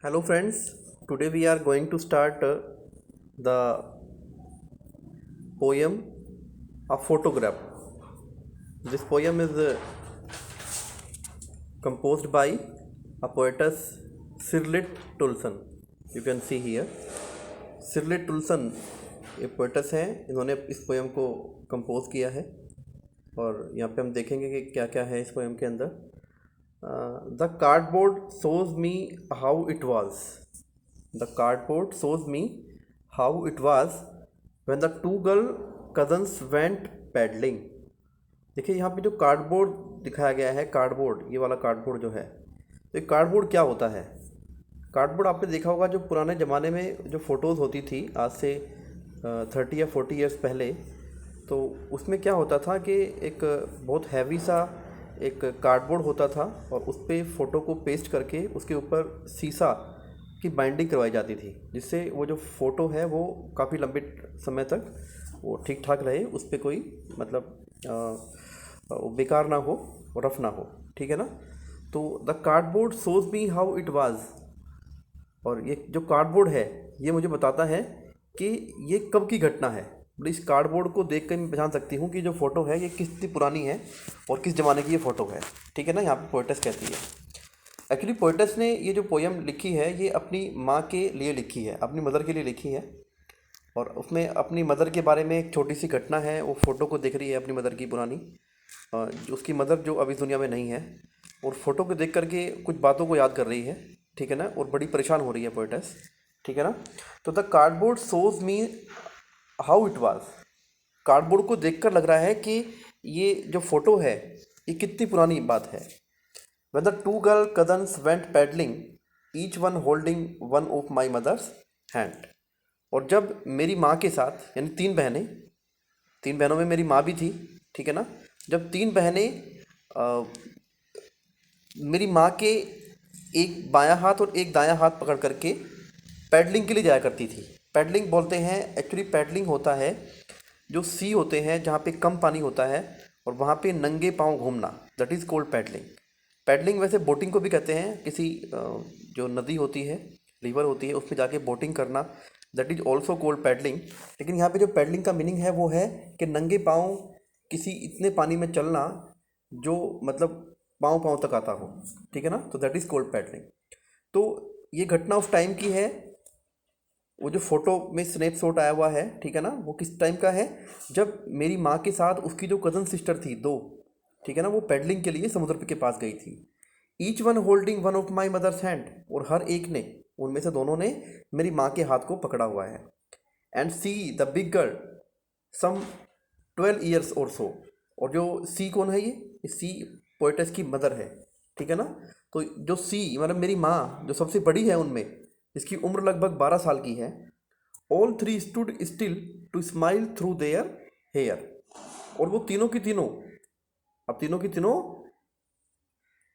Hello friends, today we are going to start the poem A Photograph. This poem is composed by a poetess Sirlit Tulson. You can see here. Sirlit Tulson एक poets हैं, इन्होंने इस poem को compose किया है और यहाँ पे हम देखेंगे कि क्या क्या है इस पोएम के अंदर. The cardboard shows me how it was. The cardboard shows me how it was when the two girl cousins went paddling. देखिए यहाँ पे जो कार्डबोर्ड दिखाया गया है, कार्डबोर्ड, ये वाला कार्डबोर्ड जो है, तो ये कार्डबोर्ड क्या होता है? कार्डबोर्ड आपने देखा होगा, जो पुराने ज़माने में जो फ़ोटोज़ होती थी आज से 30 या 40 ईयर्स पहले, तो उसमें क्या होता था कि एक बहुत हैवी सा एक कार्डबोर्ड होता था और उस पर फ़ोटो को पेस्ट करके उसके ऊपर शीशा की बाइंडिंग करवाई जाती थी, जिससे वो जो फ़ोटो है वो काफ़ी लंबे समय तक वो ठीक ठाक रहे, उस पर कोई मतलब बेकार ना हो, रफ ना हो. ठीक है ना? तो the cardboard shows me how it was, और ये जो कार्डबोर्ड है ये मुझे बताता है कि ये कब की घटना है. इस कार्डबोर्ड को देख कर मैं पहचान सकती हूँ कि जो फ़ोटो है ये कितनी पुरानी है और किस ज़माने की ये फ़ोटो है. ठीक है ना? यहाँ पे पोएटस कहती है. एक्चुअली पोएटस ने ये जो पोएम लिखी है ये अपनी माँ के लिए लिखी है, अपनी मदर के लिए लिखी है, और उसमें अपनी मदर के बारे में एक छोटी सी घटना है. वो फ़ोटो को देख रही है अपनी मदर की पुरानी, जो उसकी मदर जो अभी दुनिया में नहीं है, और फ़ोटो को देख करके कुछ बातों को याद कर रही है. ठीक है ना? और बड़ी परेशान हो रही है पोएटस. ठीक है ना? तो the cardboard shows me how it was. Cardboard को देखकर लग रहा है कि ये जो फ़ोटो है ये कितनी पुरानी बात है. When the two girl cousins went paddling, each one holding one of my mother's hand. और जब मेरी माँ के साथ, यानी तीन बहनों में मेरी माँ भी थी. ठीक है ना? जब तीन बहनें मेरी माँ के एक बायां हाथ और एक दायां हाथ पकड़ करके पैडलिंग के लिए जाया करती थी. पैडलिंग बोलते हैं, एक्चुअली पैडलिंग होता है जो सी होते हैं जहाँ पे कम पानी होता है और वहाँ पे नंगे पाँव घूमना, that is called paddling. Paddling वैसे बोटिंग को भी कहते हैं. किसी जो नदी होती है, रिवर होती है, उसमें जाके बोटिंग करना, that is also called paddling. लेकिन यहाँ पे जो पैडलिंग का मीनिंग है वो है कि नंगे पाँव किसी इतने पानी में चलना जो मतलब पाँव तक आता हो. ठीक है ना? तो दैट इज़ कोल्ड पैडलिंग. तो ये घटना उस टाइम की है. वो जो फोटो में स्नैपशॉट आया हुआ है, ठीक है ना, वो किस टाइम का है? जब मेरी माँ के साथ उसकी जो कज़न सिस्टर थी दो, ठीक है ना, वो पैडलिंग के लिए समुद्र के पास गई थी. Each one holding one of my mother's hand, और हर एक ने, उनमें से दोनों ने मेरी माँ के हाथ को पकड़ा हुआ है. And see the big girl some 12 years or so. और जो सी कौन है? ये सी पोएटस की मदर है. ठीक है ना? तो जो सी मतलब मेरी माँ जो सबसे बड़ी है उनमें, जिसकी उम्र लगभग 12 साल की है, all three stood still to smile through their hair. और वो तीनों की तीनों, अब तीनों की तीनों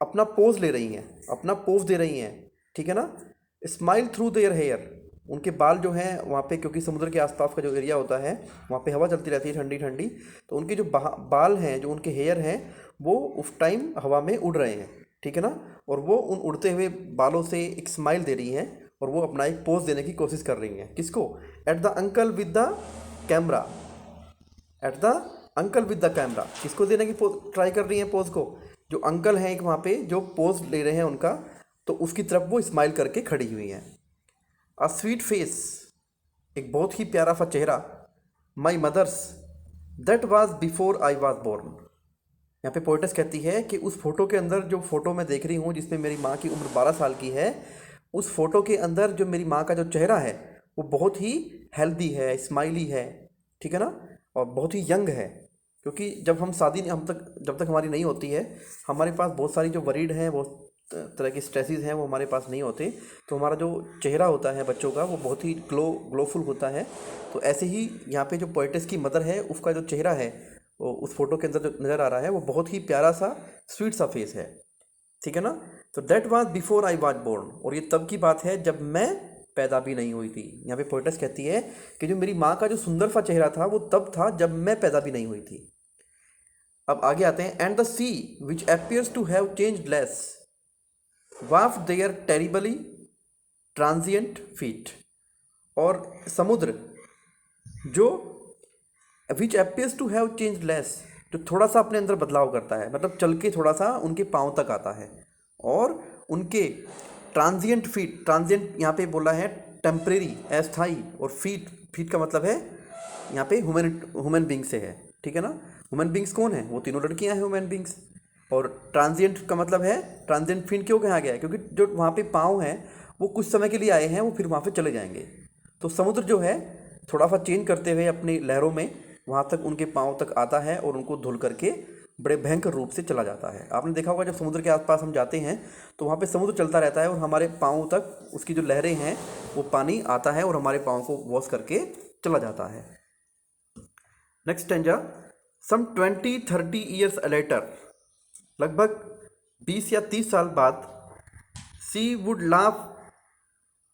अपना पोज ले रही हैं, अपना पोज दे रही हैं. ठीक है ना? Smile through their hair. उनके बाल जो हैं वहाँ पे, क्योंकि समुद्र के आसपास का जो एरिया होता है वहाँ पे हवा चलती रहती है ठंडी ठंडी, तो उनके जो बाल हैं, जो उनके हेयर हैं, वो उस टाइम हवा में उड़ रहे हैं. ठीक है ना? और वो उन उड़ते हुए बालों से एक स्माइल दे रही हैं और वो अपना एक पोज देने की कोशिश कर रही हैं. किसको? At the uncle with the camera. At the uncle with the camera. किसको देने की ट्राई कर रही हैं पोज को? जो अंकल हैं एक वहाँ पे जो पोज ले रहे हैं उनका, तो उसकी तरफ वो स्माइल करके खड़ी हुई हैं. अ स्वीट फेस, एक बहुत ही प्यारा सा चेहरा. My mother's that was before I was born. यहाँ पे पोएटस कहती है कि उस फोटो के अंदर, जो फोटो मैं देख रही हूँ जिसमें मेरी माँ की उम्र 12 साल की है, उस फोटो के अंदर जो मेरी माँ का जो चेहरा है वो बहुत ही हेल्दी है, स्माइली है. ठीक है ना? और बहुत ही यंग है. क्योंकि जब हम शादी हम तक जब तक हमारी नहीं होती है, हमारे पास बहुत सारी जो वरीड हैं, बहुत तरह के स्ट्रेसेस हैं, वो हमारे पास नहीं होते. तो हमारा जो चेहरा होता है बच्चों का वो बहुत ही ग्लोफुल होता है. तो ऐसे ही यहाँ पे जो पोएटस की मदर है उसका जो चेहरा है वो उस फोटो के अंदर जो नज़र आ रहा है वो बहुत ही प्यारा सा स्वीट सा फेस है. ठीक है ना? तो that was before I was born. और ये तब की बात है जब मैं पैदा भी नहीं हुई थी. यहाँ पे पोएटस कहती है कि जो मेरी माँ का जो सुंदर सा चेहरा था वो तब था जब मैं पैदा भी नहीं हुई थी. अब आगे आते हैं. And the sea which appears to have changed less wash their terribly transient feet, और समुद्र जो which appears to have change less, जो थोड़ा सा अपने अंदर बदलाव करता है, मतलब चल के थोड़ा सा उनके पाँव तक आता है, और उनके ट्रांजिएंट फीट, ट्रांजिएंट यहाँ पे बोला है टेम्परेरी, अस्थाई, और फीट, फीट का मतलब है यहाँ पे ह्यूमन बींग से है, ठीक है ना। ह्यूमन बींग्स कौन है, वो तीनों लड़कियाँ हैं ह्यूमन बींग्स। और ट्रांजिएंट का मतलब है, ट्रांजिएंट फीट क्यों कहा गया है, क्योंकि जो वहाँ पे पाँव हैं वो कुछ समय के लिए आए हैं, वो फिर वहाँ पे चले जाएंगे। तो समुद्र जो है थोड़ा सा चेंज करते हुए अपनी लहरों में वहाँ तक उनके पाँव तक आता है और उनको धुल करके बड़े भयंकर रूप से चला जाता है। आपने देखा होगा जब समुद्र के आसपास हम जाते हैं तो वहाँ पे समुद्र चलता रहता है और हमारे पाँव तक उसकी जो लहरें हैं वो पानी आता है और हमारे पाँव को वॉश करके चला जाता है। Next stanza, some 20-30 years later, लगभग 20 या 30 साल बाद, she would laugh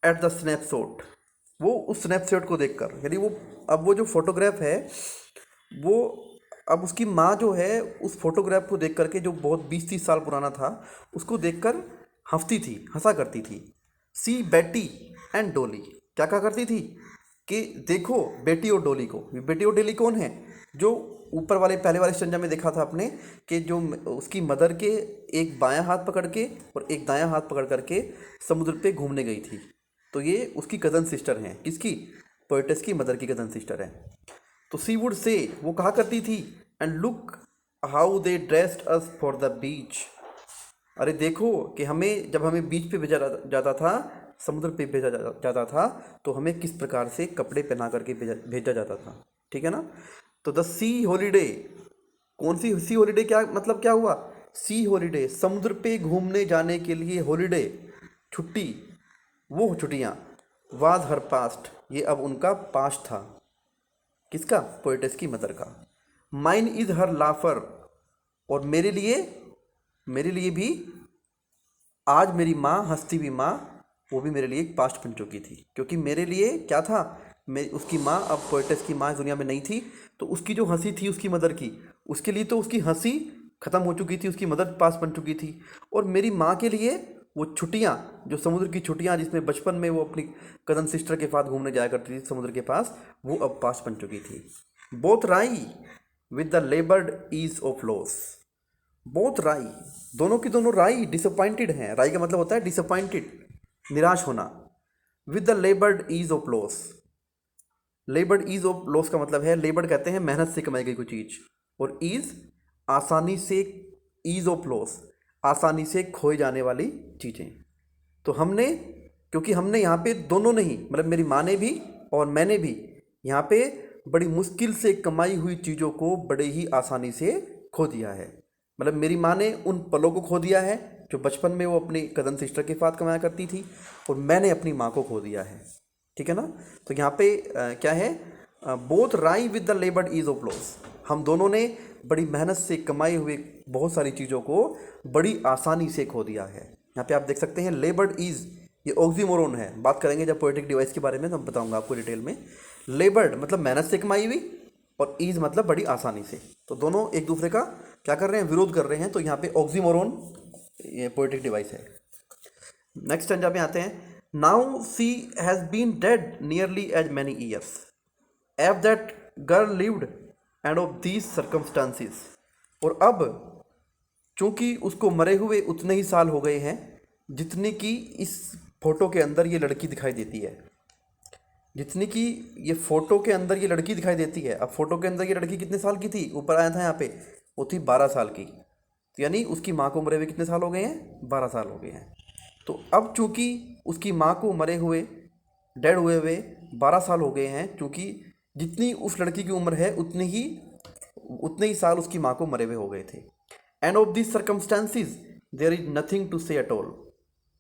at the snapshot, वो उस स्नैपशॉट को देखकर, यानी वो अब वो जो फोटोग्राफ है वो अब उसकी माँ जो है उस फोटोग्राफ को देख करके, जो बहुत 20-30 साल पुराना था, उसको देखकर हंसती थी, हंसा करती थी। सी बेटी एंड डोली, क्या कहा करती थी कि देखो बेटी और डोली को। बेटी और डोली कौन है, जो ऊपर वाले पहले वाले स्टैंजा में देखा था आपने कि जो उसकी मदर के एक बायां हाथ पकड़ के और एक दायां हाथ पकड़ करके समुद्र पे घूमने गई थी, तो ये उसकी कज़न सिस्टर हैं। किसकी, पोएटस की मदर की कज़न सिस्टर हैं। तो सी वुड से, वो कहा करती थी, and look how they dressed us for the beach, अरे देखो कि हमें जब हमें बीच पे भेजा जाता था, समुद्र पे भेजा जाता था, तो हमें किस प्रकार से कपड़े पहना करके भेजा जाता था, ठीक है ना। तो द सी हॉलीडे, कौन सी सी हॉलीडे, क्या मतलब क्या हुआ, सी हॉलीडे, समुद्र पे घूमने जाने के लिए हॉलीडे, छुट्टी, वो छुट्टियाँ, वाज हर पास्ट, ये अब उनका पास्ट था। किसका, पोएटस की मदर का। माइन इज हर लाफर, और मेरे लिए भी आज मेरी माँ, हंसती हुई माँ, वो भी मेरे लिए एक पास्ट बन चुकी थी, क्योंकि मेरे लिए क्या था, मैं उसकी माँ, अब पोएटस की माँ इस दुनिया में नहीं थी, तो उसकी जो हंसी थी उसकी मदर की, उसके लिए तो उसकी हंसी ख़त्म हो चुकी थी, उसकी मदर पास बन चुकी थी। और मेरी माँ के लिए वो छुट्टियाँ, जो समुद्र की छुट्टियाँ जिसमें बचपन में वो अपनी कज़न सिस्टर के साथ घूमने जाया करती थी समुद्र के पास, वो अब पास बन चुकी थी। Both wry with the laboured ease of loss, both wry, दोनों की दोनों राई डिसअपॉइंटेड हैं। राई का मतलब होता है डिसअपॉइंटेड, निराश होना। With the laboured ease of loss, laboured ease of loss का मतलब है, लेबर्ड कहते हैं मेहनत से कमाई गई कोई चीज़, और ईज आसानी से, ईज ऑफ लॉस आसानी से खोए जाने वाली चीज़ें। तो हमने, क्योंकि हमने यहाँ पे दोनों ने ही, मतलब मेरी माँ ने भी और मैंने भी यहाँ पे बड़ी मुश्किल से कमाई हुई चीज़ों को बड़े ही आसानी से खो दिया है। मतलब मेरी माँ ने उन पलों को खो दिया है जो बचपन में वो अपनी कज़न सिस्टर के साथ कमाया करती थी, और मैंने अपनी माँ को खो दिया है, ठीक है ना। तो यहाँ पे क्या है, both wry with the laboured ease of loss, हम दोनों ने बड़ी मेहनत से कमाई हुई बहुत सारी चीज़ों को बड़ी आसानी से खो दिया है। यहाँ पे आप देख सकते हैं लेबर्ड ईज, ये ऑक्सीमोरोन है, बात करेंगे जब पोएटिक डिवाइस के बारे में तो मैं बताऊंगा आपको डिटेल में। लेबर्ड मतलब मेहनत से कमाई हुई, और ईज मतलब बड़ी आसानी से, तो दोनों एक दूसरे का क्या कर रहे हैं, विरोध कर रहे हैं। तो यहाँ पे ऑक्सीमोरोन ये पोएटिक डिवाइस है। नेक्स्ट स्टैंजा पे आते हैं, now she has been dead nearly as many years as that girl lived and of these circumstances, और अब चूंकि उसको मरे हुए उतने ही साल हो गए हैं जितने कि इस फोटो के अंदर ये लड़की दिखाई देती है, जितनी कि ये फोटो के अंदर ये लड़की दिखाई देती है। अब फोटो के अंदर ये लड़की कितने साल की थी, ऊपर आया था यहाँ पे, वो थी 12 साल की, तो यानी उसकी माँ को मरे हुए कितने साल हो गए हैं, 12 साल हो गए हैं। तो अब चूंकि उसकी माँ को मरे हुए, डेड हुए 12 साल हो गए हैं, चूंकि जितनी उस लड़की की उम्र है उतने ही साल उसकी माँ को मरे हुए हो गए थे। And of this circumstances there is nothing to say at all,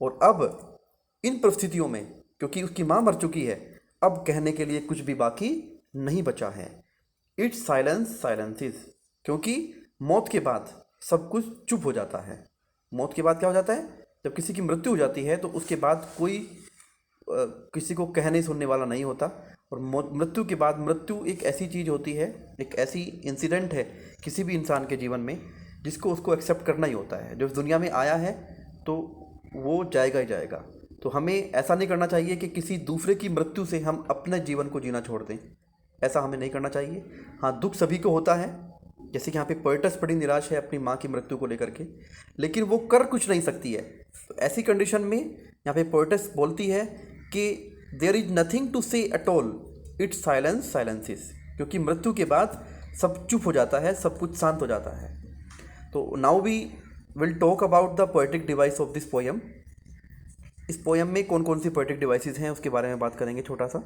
और अब इन परिस्थितियों में, क्योंकि उसकी माँ मर चुकी है, अब कहने के लिए कुछ भी बाकी नहीं बचा है। इट्स साइलेंस साइलेंसिस, क्योंकि मौत के बाद सब कुछ चुप हो जाता है। मौत के बाद क्या हो जाता है, जब किसी की मृत्यु हो जाती है तो उसके बाद कोई किसी को कहने सुनने वाला नहीं होता। और मृत्यु के बाद, मृत्यु एक ऐसी चीज़ होती है, एक ऐसी इंसिडेंट है किसी भी इंसान के जीवन में जिसको उसको एक्सेप्ट करना ही होता है। जो इस दुनिया में आया है तो वो जाएगा ही जाएगा। तो हमें ऐसा नहीं करना चाहिए कि किसी दूसरे की मृत्यु से हम अपने जीवन को जीना छोड़ दें, ऐसा हमें नहीं करना चाहिए। हाँ, दुख सभी को होता है, जैसे कि यहाँ पे पोएटस बड़ी निराश है अपनी माँ की मृत्यु को लेकर के, लेकिन वो कर कुछ नहीं सकती है। तो ऐसी कंडीशन में यहाँ पे पोएटस बोलती है कि there is nothing to say at all, it's silence साइलेंसिस, क्योंकि मृत्यु के बाद सब चुप हो जाता है, सब कुछ शांत हो जाता है। तो now we will talk about the poetic device of this poem. इस पोएम में कौन कौन सी पोएटिक डिवाइसेस हैं उसके बारे में बात करेंगे छोटा सा।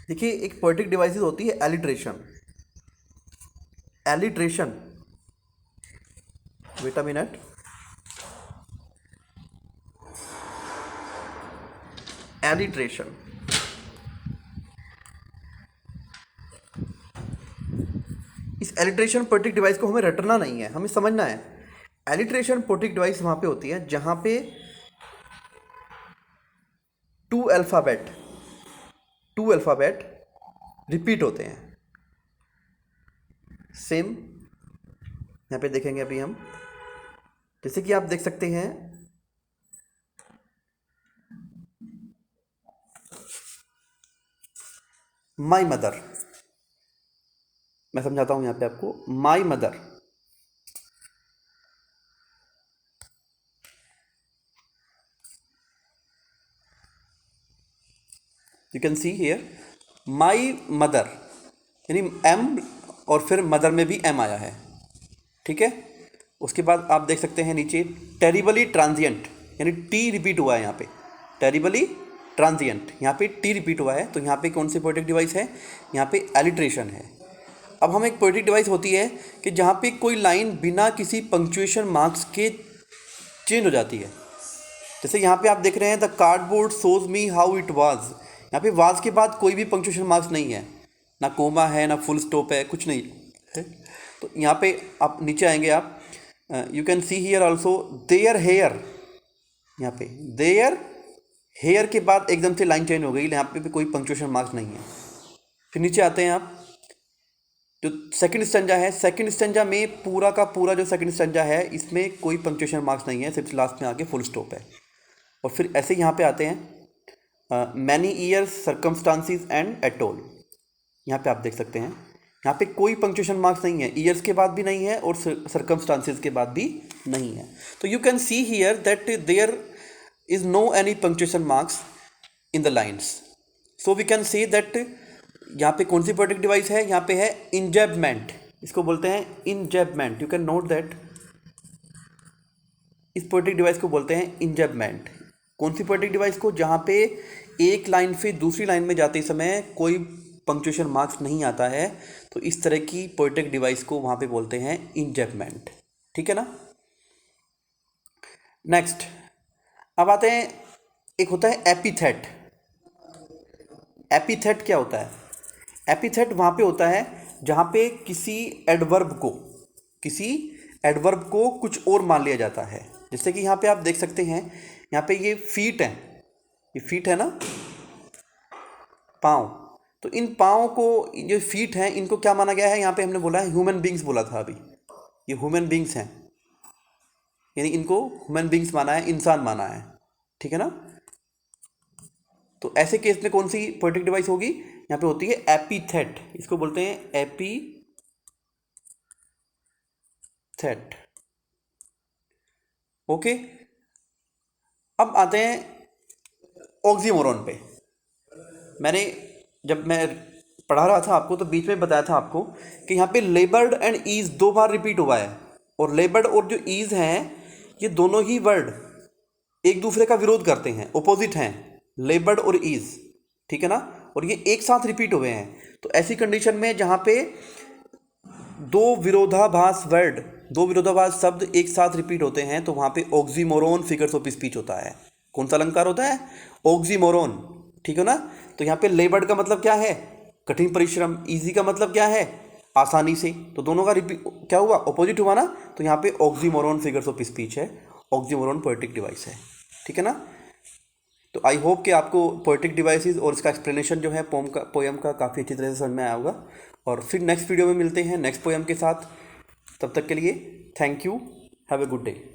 देखिए, एक पोएटिक डिवाइसेस होती है alliteration. Alliteration, wait a minute, alliteration. इस एलिट्रेशन पोएटिक डिवाइस को हमें रटना नहीं है, हमें समझना है। एलिट्रेशन पोएटिक डिवाइस वहां पे होती है जहां पे टू अल्फ़ाबेट रिपीट होते हैं। सेम यहाँ पे देखेंगे अभी हम, जैसे कि आप देख सकते हैं माई मदर। मैं समझाता हूं यहाँ पे आपको, my mother. You can see here my mother, यानी एम और फिर मदर में भी एम आया है, ठीक है। उसके बाद आप देख सकते हैं नीचे टेरिबली ट्रांजिएंट, यानी टी रिपीट हुआ है यहाँ पे, टेरिबली ट्रांजिएंट, यहाँ पे टी रिपीट हुआ है। तो यहाँ पे कौन सी पोएटिक डिवाइस है, यहाँ पे एलिट्रेशन है। अब हम एक पोएटिक डिवाइस होती है कि जहाँ पे कोई लाइन बिना किसी पंक्चुएशन मार्क्स के चेंज हो जाती है। जैसे यहाँ पे आप देख रहे हैं the cardboard shows me how it was, यहाँ पे वाज के बाद कोई भी पंक्चुएशन मार्क्स नहीं है, ना कोमा है, ना फुल स्टॉप है, कुछ नहीं है। तो यहाँ पे आप नीचे आएंगे, आप you can see here also their hair, यहाँ पे देयर हेयर के बाद एकदम से लाइन चेंज हो गई, यहाँ पे भी कोई पंक्चुएशन मार्क्स नहीं है। फिर नीचे आते हैं आप, जो सेकंड स्टैंजा है, सेकंड स्टैंजा में पूरा का पूरा जो सेकंड स्टैंजा है इसमें कोई पंक्चुएशन मार्क्स नहीं है, सिर्फ लास्ट में आके फुल स्टॉप है। और फिर ऐसे यहाँ पे आते हैं many years circumstances and at all, यहाँ पे आप देख सकते हैं यहाँ पे कोई पंक्चुएशन मार्क्स नहीं है, ईयर्स के बाद भी नहीं है और सर्कमस्टांसिस के बाद भी नहीं है। तो you can see here that there is no any punctuation marks in the lines. So we can say that यहाँ पे कौन सी पोएटिक डिवाइस है, यहाँ पे है इंजैबमेंट, इसको बोलते हैं इंजैबमेंट। यू कैन नोट दैट इस पोएटिक डिवाइस को बोलते हैं इंजैबमेंट। कौन सी पोएटिक डिवाइस को, जहाँ पे एक लाइन से दूसरी लाइन में जाते समय कोई पंक्चुएशन मार्क्स नहीं आता है, तो इस तरह की पोएटिक डिवाइस को वहाँ पे बोलते हैं इंजैबमेंट, ठीक है ना। नेक्स्ट अब आते हैं, एक होता है एपिथेट। एपिथेट क्या होता है, एपिथेट वहाँ पे होता है जहाँ पे किसी एडवर्ब को कुछ और मान लिया जाता है। जैसे कि यहाँ पे आप देख सकते हैं, यहाँ पे ये फीट है, ये फीट है ना, पाँव। तो इन पाँव को, जो फीट हैं, इनको क्या माना गया है, यहाँ पे हमने बोला है ह्यूमन बींग्स बोला था अभी, ये ह्यूमन बींग्स हैं, यानी इनको ह्यूमन बींग्स माना है, इंसान माना है, ठीक है ना। तो ऐसे केस में कौन सी पोएटिक डिवाइस होगी, यहाँ पे होती है एपिथेट, इसको बोलते हैं एपिथेट, ओके। अब आते हैं ऑक्सीमोरॉन पे। जब मैं पढ़ा रहा था आपको तो बीच में बताया था आपको कि यहाँ पे लेबर्ड एंड ईज 2 बार रिपीट हुआ है, और लेबर्ड और जो ईज हैं ये दोनों ही वर्ड एक दूसरे का विरोध करते हैं, ओपोजिट हैं, लेबर्ड और ईज, ठीक है ना, और ये एक साथ रिपीट हुए हैं। तो ऐसी कंडीशन में जहाँ पे दो विरोधाभास शब्द एक साथ रिपीट होते हैं, तो वहाँ पे ऑक्सीमोरॉन फिगर्स ऑफ स्पीच होता है। कौन सा अलंकार होता है, ऑक्सीमोरॉन, ठीक है ना। तो यहाँ पे लेबर्ड का मतलब क्या है, कठिन परिश्रम, इजी का मतलब क्या है, आसानी से, तो दोनों का रिपीट क्या हुआ, अपोजिट हुआ ना। तो यहाँ पे ऑक्सीमोरॉन फिगर्स ऑफ स्पीच है, ऑक्सीमोरॉन पोएटिक डिवाइस है, ठीक है ना। तो आई होप कि आपको पोएटिक डिवाइसेस और इसका एक्सप्लेनेशन जो है पोएम का काफ़ी अच्छी तरह से समझ में आया होगा। और फिर नेक्स्ट वीडियो में मिलते हैं नेक्स्ट पोएम के साथ। तब तक के लिए thank you, have a good day.